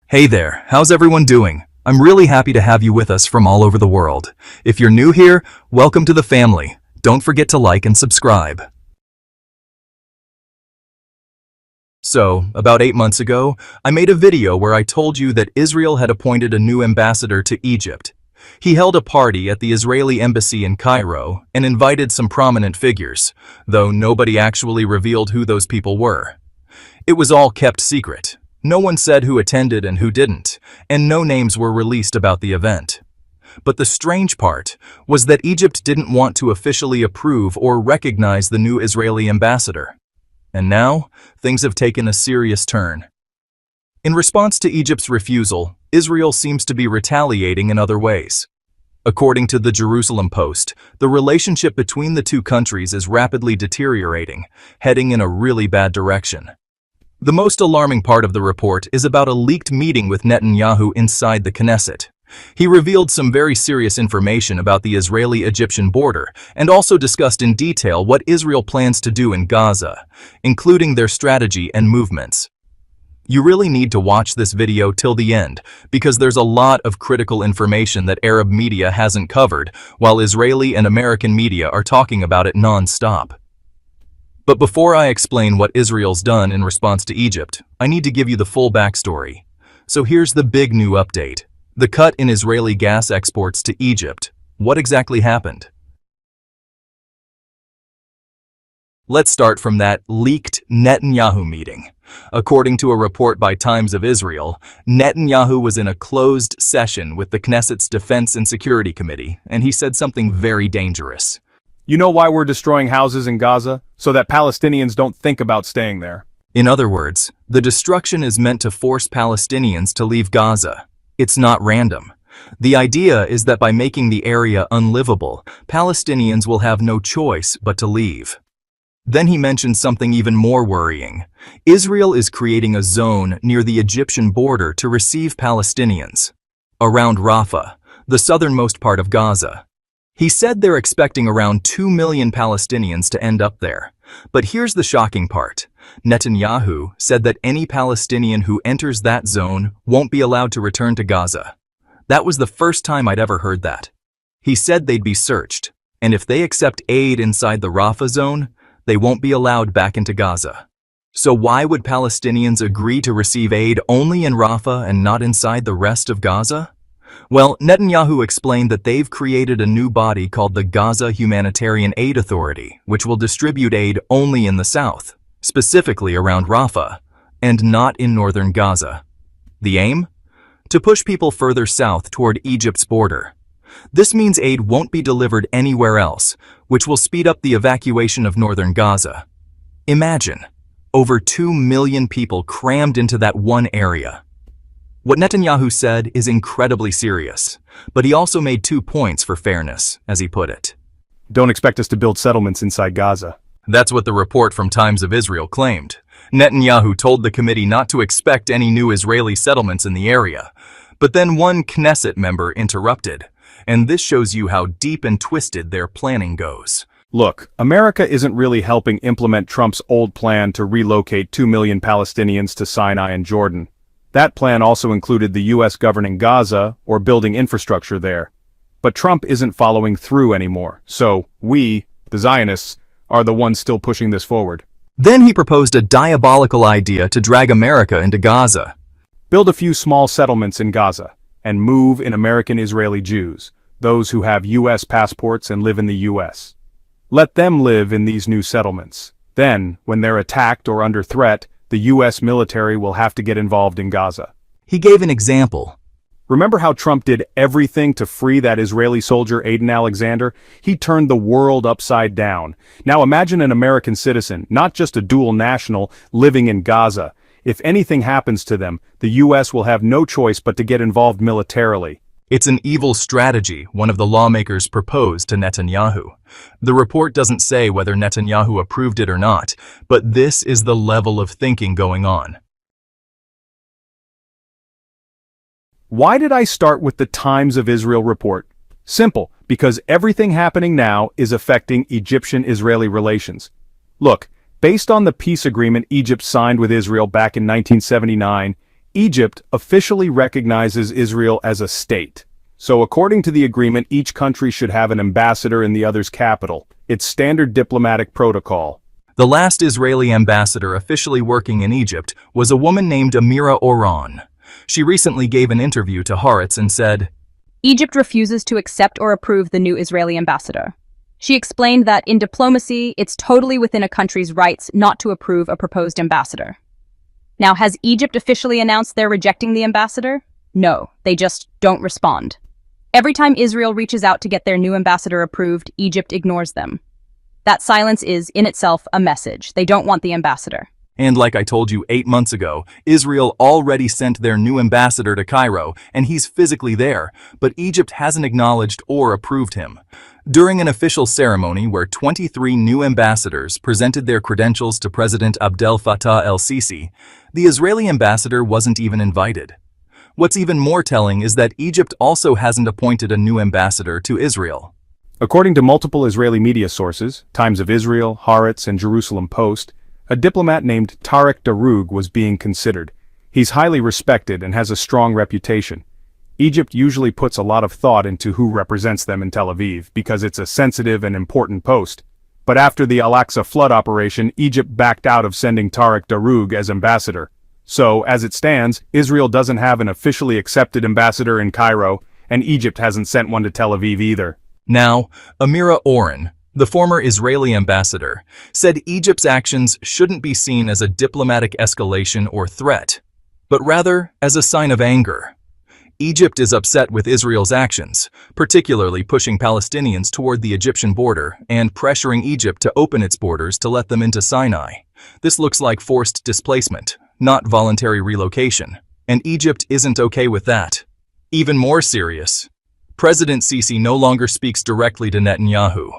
Hey there, how's everyone doing? I'm really happy to have you with us from all over the world. If you're new here, welcome to the family. Don't forget to like and subscribe. So, about 8 months ago, I made a video where I told you that Israel had appointed a new ambassador to Egypt. He held a party at the Israeli embassy in Cairo and invited some prominent figures, though nobody actually revealed who those people were. It was all kept secret. No one said who attended and who didn't, and no names were released about the event. But the strange part was that Egypt didn't want to officially approve or recognize the new Israeli ambassador. And now, things have taken a serious turn. In response to Egypt's refusal, Israel seems to be retaliating in other ways. According to the Jerusalem Post, the relationship between the two countries is rapidly deteriorating, heading in a really bad direction. The most alarming part of the report is about a leaked meeting with Netanyahu inside the Knesset. He revealed some very serious information about the Israeli-Egyptian border and also discussed in detail what Israel plans to do in Gaza, including their strategy and movements. You really need to watch this video till the end because there's a lot of critical information that Arab media hasn't covered, while Israeli and American media are talking about it non-stop. But before I explain what Israel's done in response to Egypt, I need to give you the full backstory. So here's the big new update. The cut in Israeli gas exports to Egypt. What exactly happened? Let's start from that leaked Netanyahu meeting. According to a report by Times of Israel, Netanyahu was in a closed session with the Knesset's Defense and Security Committee, and he said something very dangerous. You know why we're destroying houses in Gaza? So that Palestinians don't think about staying there. In other words, the destruction is meant to force Palestinians to leave Gaza. It's not random. The idea is that by making the area unlivable, Palestinians will have no choice but to leave. Then he mentioned something even more worrying. Israel is creating a zone near the Egyptian border to receive Palestinians, around Rafah, the southernmost part of Gaza. He said they're expecting around 2 million Palestinians to end up there. But here's the shocking part. Netanyahu said that any Palestinian who enters that zone won't be allowed to return to Gaza. That was the first time I'd ever heard that. He said they'd be searched, and if they accept aid inside the Rafah zone, they won't be allowed back into Gaza. So why would Palestinians agree to receive aid only in Rafah and not inside the rest of Gaza? Well, Netanyahu explained that they've created a new body called the Gaza Humanitarian Aid Authority, which will distribute aid only in the south, specifically around Rafah, and not in northern Gaza. The aim? To push people further south toward Egypt's border. This means aid won't be delivered anywhere else, which will speed up the evacuation of northern Gaza. Imagine, over 2 million people crammed into that one area. What Netanyahu said is incredibly serious, but he also made 2 points for fairness, as he put it. Don't expect us to build settlements inside Gaza. That's what the report from Times of Israel claimed. Netanyahu told the committee not to expect any new Israeli settlements in the area. But then one Knesset member interrupted, and this shows you how deep and twisted their planning goes. Look, America isn't really helping implement Trump's old plan to relocate 2 million Palestinians to Sinai and Jordan. That plan also included the U.S. governing Gaza or building infrastructure there. But Trump isn't following through anymore, so we, the Zionists, are the ones still pushing this forward. Then he proposed a diabolical idea to drag America into Gaza. Build a few small settlements in Gaza, and move in American-Israeli Jews, those who have U.S. passports and live in the U.S. Let them live in these new settlements. Then, when they're attacked or under threat, the U.S. military will have to get involved in Gaza. He gave an example. Remember how Trump did everything to free that Israeli soldier Aiden Alexander? He turned the world upside down. Now imagine an American citizen, not just a dual national, living in Gaza. If anything happens to them, the U.S. will have no choice but to get involved militarily. It's an evil strategy one of the lawmakers proposed to Netanyahu. The report doesn't say whether Netanyahu approved it or not, but this is the level of thinking going on. Why did I start with the Times of Israel report? Simple, because everything happening now is affecting Egyptian-Israeli relations. Look, based on the peace agreement Egypt signed with Israel back in 1979, Egypt officially recognizes Israel as a state. So according to the agreement, each country should have an ambassador in the other's capital. It's standard diplomatic protocol. The last Israeli ambassador officially working in Egypt was a woman named Amira Oran. She recently gave an interview to Haaretz and said, Egypt refuses to accept or approve the new Israeli ambassador. She explained that in diplomacy, it's totally within a country's rights not to approve a proposed ambassador. Now, has Egypt officially announced they're rejecting the ambassador? No, they just don't respond. Every time Israel reaches out to get their new ambassador approved, Egypt ignores them. That silence is, in itself, a message. They don't want the ambassador. And like I told you 8 months ago, Israel already sent their new ambassador to Cairo, and he's physically there, but Egypt hasn't acknowledged or approved him. During an official ceremony where 23 new ambassadors presented their credentials to President Abdel Fattah el-Sisi, the Israeli ambassador wasn't even invited. What's even more telling is that Egypt also hasn't appointed a new ambassador to Israel. According to multiple Israeli media sources, Times of Israel, Haaretz, and Jerusalem Post, a diplomat named Tarek Darroug was being considered. He's highly respected and has a strong reputation. Egypt usually puts a lot of thought into who represents them in Tel Aviv because it's a sensitive and important post. But after the Al-Aqsa flood operation, Egypt backed out of sending Tarek Darroug as ambassador. So, as it stands, Israel doesn't have an officially accepted ambassador in Cairo, and Egypt hasn't sent one to Tel Aviv either. Now, Amira Oran, the former Israeli ambassador, said Egypt's actions shouldn't be seen as a diplomatic escalation or threat, but rather as a sign of anger. Egypt is upset with Israel's actions, particularly pushing Palestinians toward the Egyptian border and pressuring Egypt to open its borders to let them into Sinai. This looks like forced displacement, not voluntary relocation, and Egypt isn't okay with that. Even more serious, President Sisi no longer speaks directly to Netanyahu.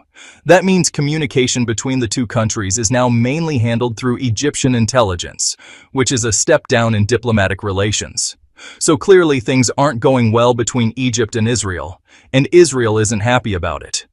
That means communication between the two countries is now mainly handled through Egyptian intelligence, which is a step down in diplomatic relations. So clearly things aren't going well between Egypt and Israel Israel isn't happy about it.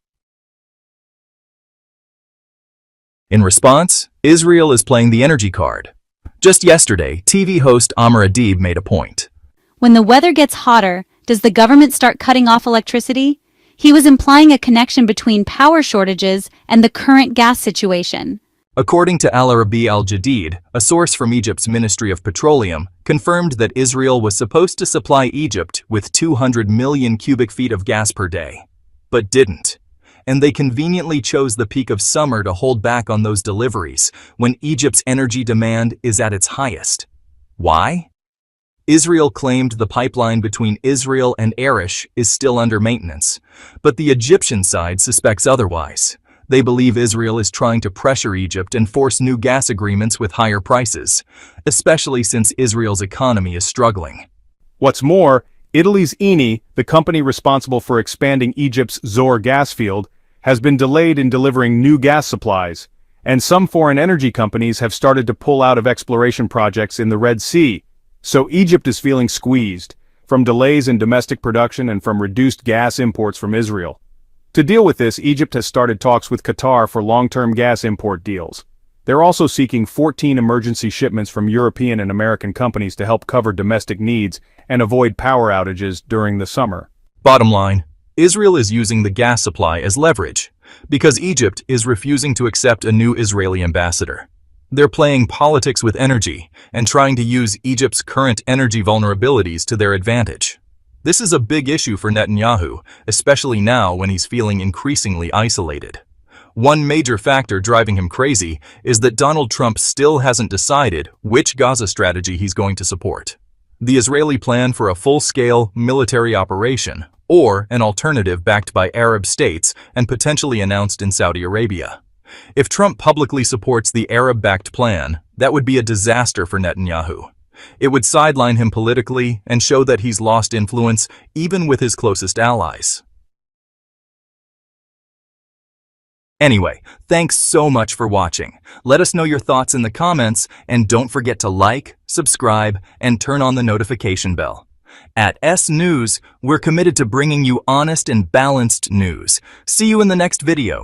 In response, Israel is playing the energy card. Just yesterday, TV host Al-Araby made a point. When the weather gets hotter, does the government start cutting off electricity? He was implying a connection between power shortages and the current gas situation. According to Al-Araby Al-Jadeed, a source from Egypt's Ministry of Petroleum confirmed that Israel was supposed to supply Egypt with 200 million cubic feet of gas per day, but didn't. And they conveniently chose the peak of summer to hold back on those deliveries when Egypt's energy demand is at its highest. Why? Israel claimed the pipeline between Israel and Arish is still under maintenance, but the Egyptian side suspects otherwise. They believe Israel is trying to pressure Egypt and force new gas agreements with higher prices, especially since Israel's economy is struggling. What's more, Italy's Eni, the company responsible for expanding Egypt's Zohr gas field, has been delayed in delivering new gas supplies, and some foreign energy companies have started to pull out of exploration projects in the Red Sea. So Egypt is feeling squeezed, from delays in domestic production and from reduced gas imports from Israel. To deal with this, Egypt has started talks with Qatar for long-term gas import deals. They're also seeking 14 emergency shipments from European and American companies to help cover domestic needs and avoid power outages during the summer. Bottom line, Israel is using the gas supply as leverage, because Egypt is refusing to accept a new Israeli ambassador. They're playing politics with energy and trying to use Egypt's current energy vulnerabilities to their advantage. This is a big issue for Netanyahu, especially now when he's feeling increasingly isolated. One major factor driving him crazy is that Donald Trump still hasn't decided which Gaza strategy he's going to support. The Israeli plan for a full-scale military operation, or an alternative backed by Arab states and potentially announced in Saudi Arabia. If Trump publicly supports the Arab-backed plan, that would be a disaster for Netanyahu. It would sideline him politically and show that he's lost influence even with his closest allies. Anyway, thanks so much for watching. Let us know your thoughts in the comments, and don't forget to like, subscribe, and turn on the notification bell. At S News, we're committed to bringing you honest and balanced news. See you in the next video.